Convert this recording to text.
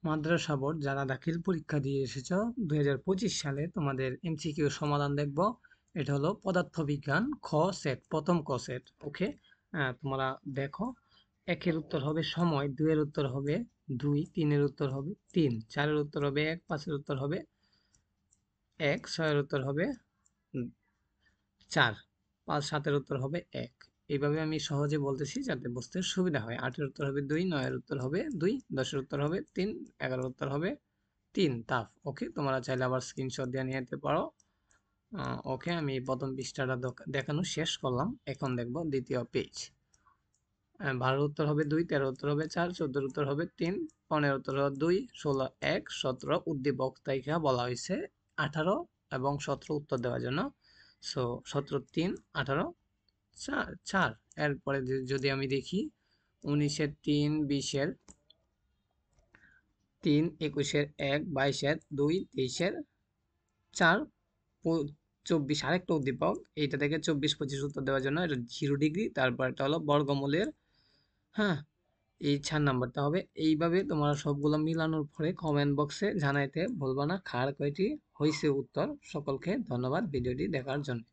মাদ্রাসা board যারা দাখিল পরীক্ষা দিয়ে এসেছো 2025 সালে তোমাদের এমসিকিউ সমাধান দেখব। এটা হলো পদার্থবিজ্ঞান খ সেট, প্রথম ক সেট। ওকে, তোমরা দেখো। একের উত্তর হবে সময়, দুইয়ের উত্তর হবে 2, তিনের উত্তর হবে 3, চারের উত্তর হবে 1, পাঁচের উত্তর হবে 1, ছয়ের উত্তর হবে 4, 5, 7-এর উত্তর হবে 1। এইভাবে আমি সহজে বলতেছি যাতে বুঝতে সুবিধা হয়। 8-এর উত্তর হবে 2, 9-এর উত্তর হবে 2, 10-এর উত্তর হবে 3, 11-এর উত্তর হবে 3। তাফ। ওকে, তোমরা চাইলে আবার স্ক্রিনশট দিয়ে নিয়ে যেতে পারো। ওকে, আমি প্রথম পৃষ্ঠাটা দেখানো শেষ করলাম। এখন দেখবো দ্বিতীয় পেজ। 12-এর উত্তর হবে 2, 13-এর উত্তর হবে 4, 14-এর উত্তর হবে 3, 15-এর উত্তর হবে 2, 16, 1, 17 উদ্দীপক তালিকা বলা হয়েছে 18 এবং 17 উত্তর দেওয়ার জন্য। সো 17, 3, 18, 4। এরপরে যদি আমি দেখি 19-এর 3, 20-এর 3, 21-এর 1, 22-এর 2, 23-এর 4, 24 আরেকটা উদ্দীপক। এইটা থেকে 24, 25 উত্তর দেওয়ার জন্য এটা 0 ডিগ্রি। তারপর এটা হলো বর্গমূলের, হ্যাঁ, এই 4 নাম্বারটা হবে। এইভাবে তোমরা সবগুলো মিলানোর পরে কমেন্ট বক্সে জানাইতে ভুলবা না কার কয়টি হয়েছে উত্তর। সকলকে ধন্যবাদ ভিডিওটি দেখার জন্য।